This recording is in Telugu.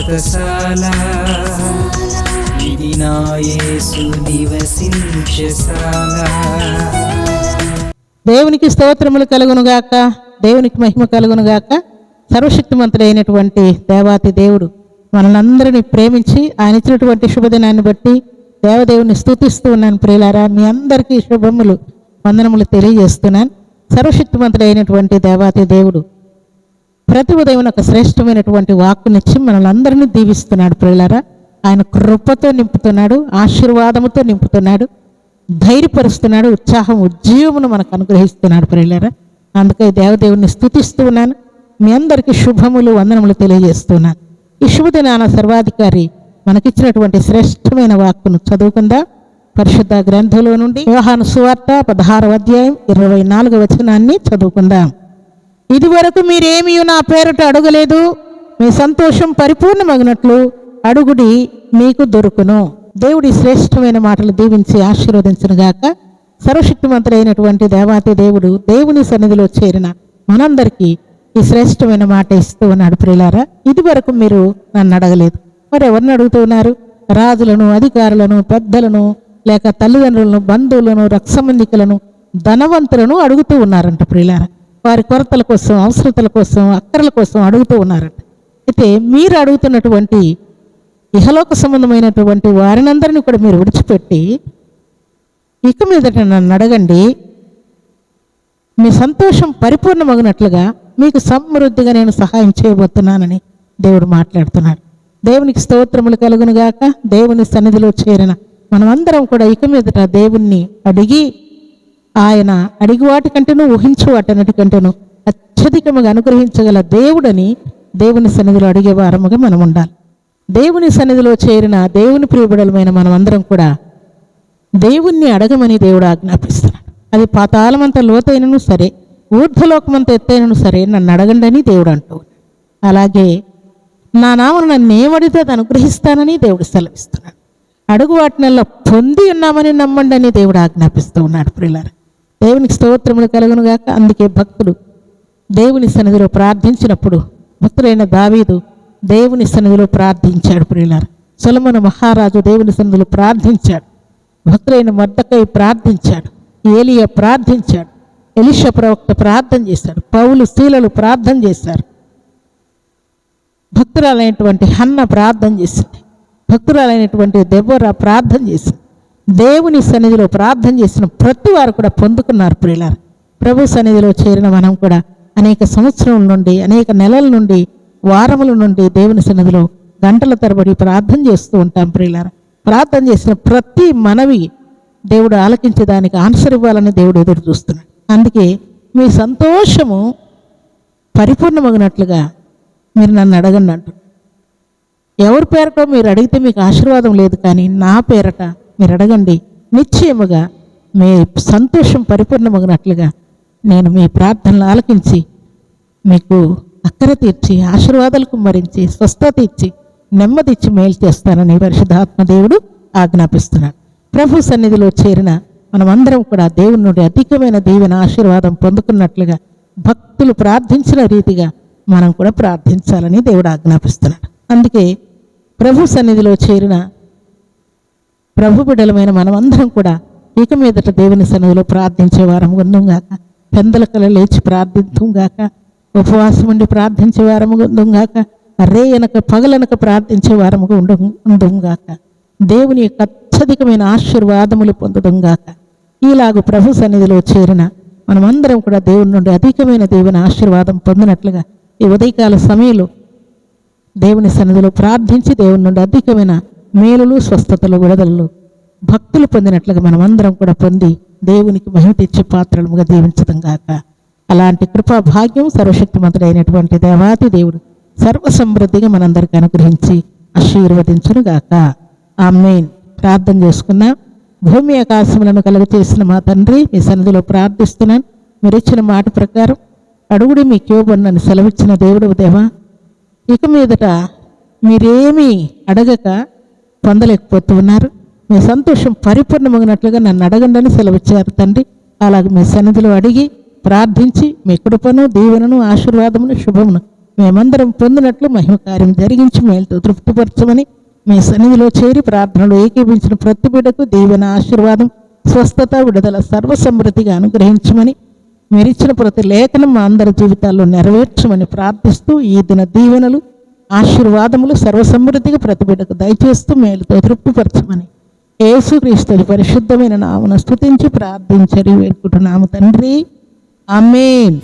వ్రతశాల ఇది నా యేసు నివసించశాల. దేవునికి స్తోత్రములు కలుగునుగాక, దేవునికి మహిమ కలుగునుగాక. సర్వశక్తిమంతుడైనటువంటి దేవాతి దేవుడు మనలందరినీ ప్రేమించి ఆయన ఇచ్చినటువంటి శుభదినాన్ని బట్టి దేవదేవుని స్తుతిస్తూ ఉన్నాను. ప్రియులారా, మీ అందరికీ శుభములు వందనములు తెలియజేస్తున్నాను. సర్వశక్తిమంతుడైనటువంటి దేవాతి దేవుడు ప్రతి ఉదయం ఒక శ్రేష్టమైనటువంటి వాక్కునిచ్చి మనల్ని అందరినీ దీవిస్తున్నాడు. ప్రియులారా, ఆయన కృపతో నింపుతున్నాడు, ఆశీర్వాదముతో నింపుతున్నాడు, ధైర్యపరుస్తున్నాడు, ఉత్సాహం ఉజ్జీవమును మనకు అనుగ్రహిస్తున్నాడు. ప్రియులారా, అందుకే దేవదేవుని స్తుతిస్తూ ఉన్నాను. మీ అందరికీ శుభములు వందనములు తెలియజేస్తున్నాను. ఈ శుభదినాన సర్వాధికారి మనకిచ్చినటువంటి శ్రేష్టమైన వాక్కును చదువుకుందా. పరిశుద్ధ గ్రంథంలో నుండి యోహాను సువార్త 16వ అధ్యాయం 24వ వచనాన్ని చదువుకుందాం. ఇదివరకు మీరేమీ నా పేరట అడగలేదు, మీ సంతోషం పరిపూర్ణమగినట్లు అడుగుడి, మీకు దొరుకును. దేవుడి శ్రేష్టమైన మాటలు దీవించి ఆశీర్వదించునుగాక. సర్వశక్తిమంతుడైనటువంటి దేవాతి దేవుడు దేవుని సన్నిధిలో చేరిన మనందరికీ ఈ శ్రేష్టమైన మాట ఇస్తూ ఉన్నాడు. ప్రియులారా, ఇది వరకు మీరు నన్ను అడగలేదు. మరి ఎవరిని అడుగుతున్నారు? రాజులను, అధికారులను, పెద్దలను, లేక తల్లిదండ్రులను, బంధువులను, రక్తసంబంధికులను, ధనవంతులను అడుగుతూ ఉన్నారంట. ప్రియులారా, వారి కొరతల కోసం, అవసరతల కోసం, అక్కర్ల కోసం అడుగుతూ ఉన్నారంట. అయితే మీరు అడుగుతున్నటువంటి ఇహలోక సంబంధమైనటువంటి వారినందరినీ కూడా మీరు విడిచిపెట్టి ఇక మీదట నన్ను అడగండి, మీ సంతోషం పరిపూర్ణమగినట్లుగా మీకు సమృద్ధిగా నేను సహాయం చేయబోతున్నానని దేవుడు మాట్లాడుతున్నాడు. దేవునికి స్తోత్రములు కలుగునుగాక. దేవుని సన్నిధిలో చేరిన మనమందరం కూడా ఇక మీదట దేవుణ్ణి అడిగి, ఆయన అడిగి వాటికంటేనూ ఊహించు వాటన్నిటికంటేనూ అత్యధికముగా అనుగ్రహించగల దేవుడని దేవుని సన్నిధిలో అడిగే వారముగా మనం ఉండాలి. దేవుని సన్నిధిలో చేరిన దేవుని ప్రియబిడలమైన మనమందరం కూడా దేవుణ్ణి అడగమని దేవుడు ఆజ్ఞాపిస్తున్నాడు. అది పాతాళమంత లోతైనను సరే, ఊర్ధ్వలోకమంత ఎత్తైనను సరే, నన్ను అడగండి అని దేవుడు అంటూ. అలాగే నా నామను నన్ను ఏమడితే అది అనుగ్రహిస్తానని దేవుడు సెలవిస్తున్నాడు. అడుగు వాటినల్లా పొంది ఉన్నామని నమ్మండి అని దేవుడు ఆజ్ఞాపిస్తూ ఉన్నాడు. ప్రియులారా, దేవునికి స్తోత్రములు కలుగునుగాక. అందుకే భక్తుడు దేవుని సన్నిధిలో ప్రార్థించినప్పుడు భక్తుడైన దావీదు దేవుని సన్నిధిలో ప్రార్థించాడు. ప్రియులారా, సొలొమోను మహారాజు దేవుని సన్నిధిలో ప్రార్థించాడు. భక్తుడైన మొర్దెకై ప్రార్థించాడు. ఏలియా ప్రార్థించాడు. ఎలీషా ప్రవక్త ప్రార్థన చేశాడు. పౌలు, శీలలు ప్రార్థన చేశారు. భక్తురాలైనటువంటి హన్న ప్రార్థన చేసింది. భక్తురాలైనటువంటి దెబోరా ప్రార్థన చేసింది. దేవుని సన్నిధిలో ప్రార్థన చేసిన ప్రతి వారు కూడా పొందుకున్నారు. ప్రియులారా, ప్రభు సన్నిధిలో చేరిన మనం కూడా అనేక సంవత్సరాల నుండి, అనేక నెలల నుండి, వారముల నుండి దేవుని సన్నిధిలో గంటల తరబడి ప్రార్థన చేస్తూ ఉంటాం. ప్రియులారా, ప్రార్థన చేసిన ప్రతి మనవి దేవుడు ఆలకించే దానికి ఆన్సర్ ఇవ్వాలని దేవుడు ఎదురు చూస్తున్నాడు. అందుకే మీ సంతోషము పరిపూర్ణమగినట్లుగా మీరు నన్ను అడగండి అంటున్నాడు. ఎవరి పేరటో మీరు అడిగితే మీకు ఆశీర్వాదం లేదు, కానీ నా పేరట మీరు అడగండి, నిశ్చయముగా మీ సంతోషం పరిపూర్ణమగినట్లుగా నేను మీ ప్రార్థనలు ఆలకించి మీకు అక్కర తీర్చి, ఆశీర్వాదాలు కుమ్మరించి, స్వస్థత ఇచ్చి, నెమ్మది ఇచ్చి మేలు చేస్తానని పరిశుద్ధాత్మ దేవుడు ఆజ్ఞాపిస్తున్నాడు. ప్రభు సన్నిధిలో చేరిన మనమందరం కూడా దేవుని నుండి అధికమైన దీవెన, ఆశీర్వాదం పొందుకున్నట్లుగా భక్తులు ప్రార్థించిన రీతిగా మనం కూడా ప్రార్థించాలని దేవుడు ఆజ్ఞాపిస్తున్నాడు. అందుకే ప్రభు సన్నిధిలో చేరిన ప్రభు బిడ్డలమైన మనమందరం కూడా ఇక మీదట దేవుని సన్నిధిలో ప్రార్థించే వారము ఉందుగాక. పెందలకల లేచి ప్రార్థించుగాక. ఉపవాసం ఉండి ప్రార్థించే వారము ఉందుగాక. రేయనక పగలనక ప్రార్థించే వారము ఉందుగాక. దేవుని యొక్క అత్యధికమైన ఆశీర్వాదములు పొందడంగాక. ఈలాగు ప్రభు సన్నిధిలో చేరిన మనమందరం కూడా దేవుని నుండి అధికమైన దేవుని ఆశీర్వాదం పొందినట్లుగా ఈ ఉదయకాల సమయంలో దేవుని సన్నిధిలో ప్రార్థించి దేవుని నుండి అధికమైన మేలులు, స్వస్థతలు, విడుదలలు భక్తులు పొందినట్లుగా మనమందరం కూడా పొంది దేవునికి మహిమ తెచ్చే పాత్రలుగా దీవించడం గాక. అలాంటి కృపా భాగ్యం సర్వశక్తిమంతుడైనటువంటి దేవాతి దేవుడు సర్వ సమృద్ధిగా మనందరికీ అనుగ్రహించి ఆశీర్వదించును గాక. ఆమేన్. ప్రార్థన చేసుకున్నా. భూమి ఆకాశములను కలుగ చేసిన మా తండ్రి, మీ సన్నిధిలో ప్రార్థిస్తున్నాను. మీరు ఇచ్చిన మాట ప్రకారం అడుగుడి మీకు ఇవ్వబడినని సెలవిచ్చిన దేవుడు దేవా, ఇక మీదట మీరేమీ అడగక పొందలేకపోతూ ఉన్నారు. మీ సంతోషం పరిపూర్ణమగినట్లుగా నన్ను అడగండి అని సెలవిచ్చారు తండ్రి. అలాగే మీ సన్నిధిలో అడిగి ప్రార్థించి మీ కృపను, దీవెనను, ఆశీర్వాదమును, శుభమును మేమందరం పొందినట్లు మహిమ కార్యం జరిగించి మేలుతో తృప్తిపరచమని మీ సన్నిధిలో చేరి ప్రార్థనలో ఏకీపించిన ప్రతి బిడ్డకు దీవెన, ఆశీర్వాదం, స్వస్థత, విడుదల సర్వసమృద్ధిగా అనుగ్రహించమని మీరిచ్చిన ప్రతి లేఖనం మా అందరి జీవితాల్లో నెరవేర్చమని ప్రార్థిస్తూ ఈ దిన దీవెనలు, ఆశీర్వాదములు సర్వసమృద్ధిగా ప్రతి బిడ్డకు దయచేస్తూ మేలుతో తృప్తిపరచమని యేసుక్రీస్తు పరిశుద్ధమైన నామమున స్తుతించి ప్రార్థించరి వేడుకుంటున్నాము తండ్రి. ఆమేన్.